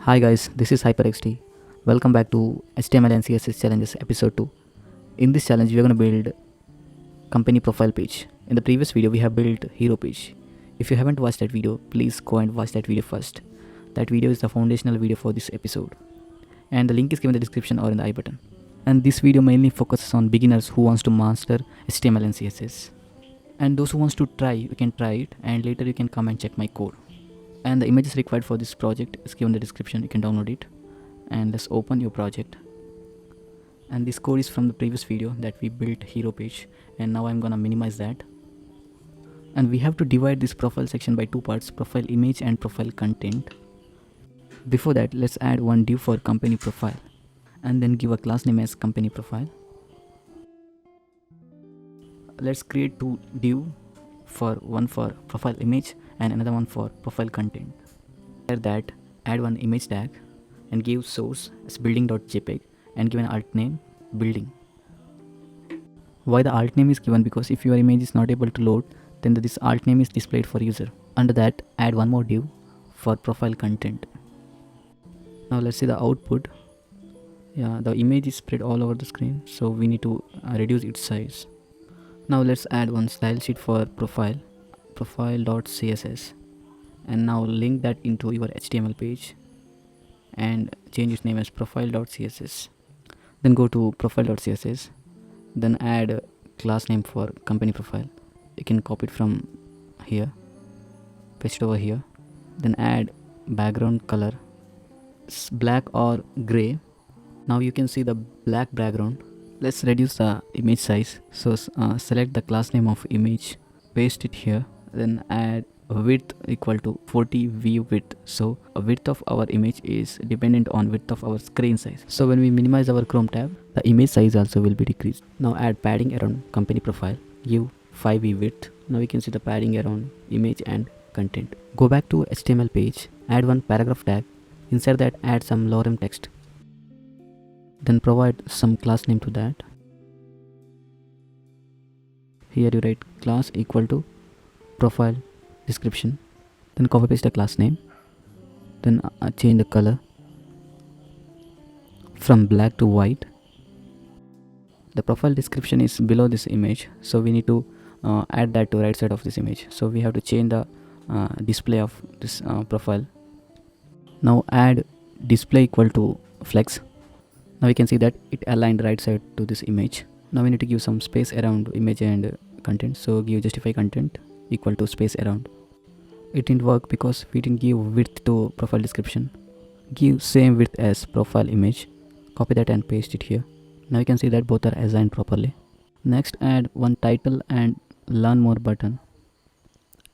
Hi guys, this is HyperXT. Welcome back to HTML and CSS challenges episode 2. In this challenge, we are going to build company profile page. In the previous video, we have built hero page. If you haven't watched that video, please go and watch that video first. That video is the foundational video for this episode. And the link is given in the description or in the I button. And this video mainly focuses on beginners who wants to master HTML and CSS. And those who wants to try, you can try it and later you can come and check my code. And the images required for this project is given in the description. You can download it. And let's open your project. And this code is from the previous video that we built hero page, and now I'm gonna minimize that. And we have to divide this profile section by two parts: profile image and profile content. Before that, let's add one div for company profile and then give a class name as company profile. Let's create two div, one for profile image and another one for profile content. After that, add one image tag and give source as building.jpg and give an alt name building. Why the alt name is given? Because if your image is not able to load, then this alt name is displayed for user. Under that, add one more div for profile content. Now let's see the output. Yeah, the image is spread all over the screen, so we need to reduce its size. Now let's add one style sheet for profile.css, and now link that into your HTML page and change its name as profile.css. Then go to profile.css, then add a class name for company profile. You can copy it from here, paste it over here, then add background color black or gray. Now you can see the black background. Let's reduce the image size. So select the class name of image, paste it here, then add width equal to 40 view width. So a width of our image is dependent on width of our screen size. So when we minimize our Chrome tab, the image size also will be decreased. Now add padding around company profile, give 5 width. Now we can see the padding around image and content. Go back to HTML page, add one paragraph tag. Inside that, add some lorem text. Then provide some class name to that. Here you write class equal to profile description. Then copy paste the class name. Then change the color from black to white. The profile description is below this image, so we need to add that to right side of this image. So we have to change the display of this profile. Now add display equal to flex. Now we can see that it aligned right side to this image. Now we need to give some space around image and content. So give justify content equal to space around. It didn't work because we didn't give width to profile description. Give same width as profile image. Copy that and paste it here. Now you can see that both are assigned properly. Next, add one title and learn more button.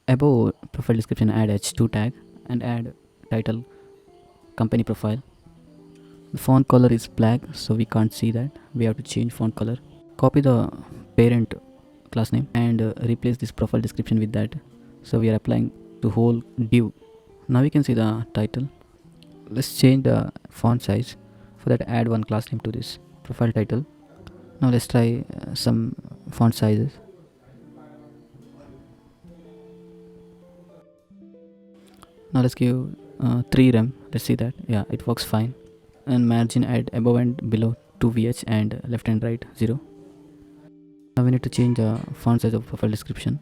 Above profile description, add h2 tag and add title company profile. The font color is black, so we can't see that. We have to change font color. Copy the parent class name and replace this profile description with that. So we are applying to whole div. Now we can see the title. Let's change the font size. For that, add one class name to this profile title. Now let's try some font sizes. Now let's give 3 rem. Let's see that. Yeah, it works fine. And margin add above and below 2 VH and left and right 0. Now we need to change the font size of profile description.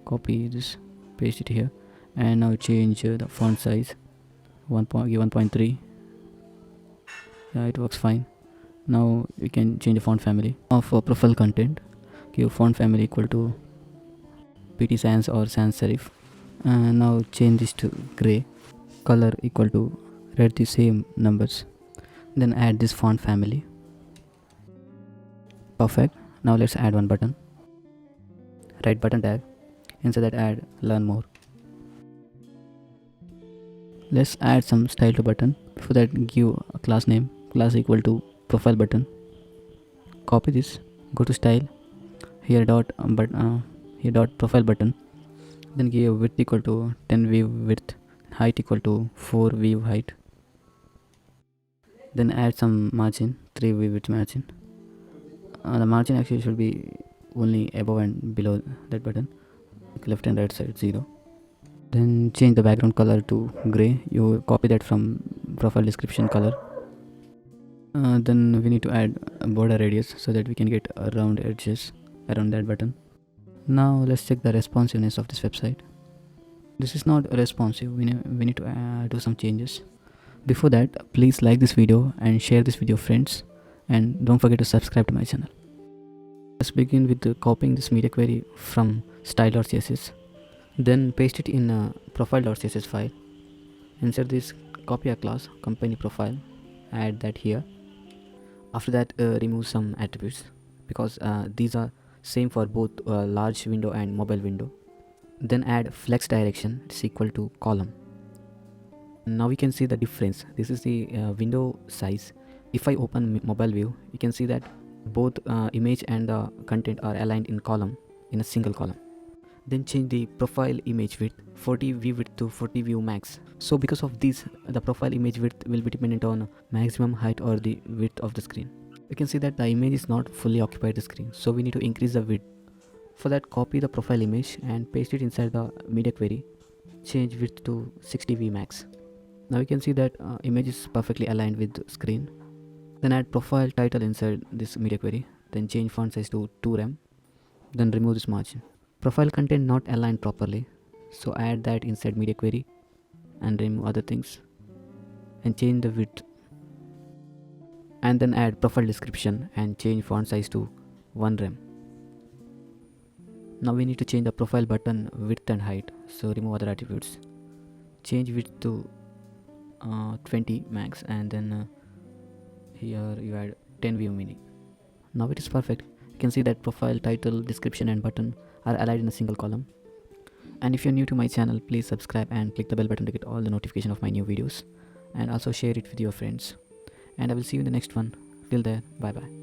Copy this, paste it here, and now change the font size 1.3. Yeah, it works fine. Now we can change the font family of profile content. Give font family equal to PT sans or sans serif, and now change this to gray. Color equal to red, the same numbers. Then add this font family. Perfect. Now let's add one button. Right button tag. Inside that, add learn more. Let's add some style to button. Before that, give a class name. Class equal to profile button. Copy this. Go to style. Here dot profile button. Then give width equal to 10 view width. Height equal to 4 view height. Then add some margin, 3 view width margin. The margin actually should be only above and below that button, left and right side 0. Then change the background color to gray. You copy that from profile description color. Then we need to add a border radius so that we can get round edges around that button. Now let's check the responsiveness of this website. This is not responsive. We need to do some changes. Before that, please like this video and share this video, friends, and don't forget to subscribe to my channel. Let's begin with copying this media query from style.css. Then paste it in a profile.css file. Insert this, copy a class company profile, add that here. After that, remove some attributes because these are same for both large window and mobile window. Then add flex direction, it's equal to column. Now we can see the difference. This is the window size. If I open mobile view, you can see that both image and the content are aligned in column, in a single column. Then change the profile image width 40 view width to 40 view max. So because of this, the profile image width will be dependent on maximum height or the width of the screen. You can see that the image is not fully occupied the screen, so we need to increase the width. For that, copy the profile image and paste it inside the media query. Change width to 60 v max. Now you can see that image is perfectly aligned with the screen. Then add profile title inside this media query. Then change font size to 2 rem. Then remove this margin. Profile content not aligned properly, so add that inside media query and remove other things and change the width. And then add profile description and change font size to 1 rem. Now we need to change the profile button width and height, so remove other attributes. Change width to 20 max, and then here you add 10 view mini. Now it is perfect. You can see that profile, title, description and button are aligned in a single column. And if you're new to my channel, please subscribe and click the bell button to get all the notification of my new videos, and also share it with your friends. And I will see you in the next one. Till there, bye bye.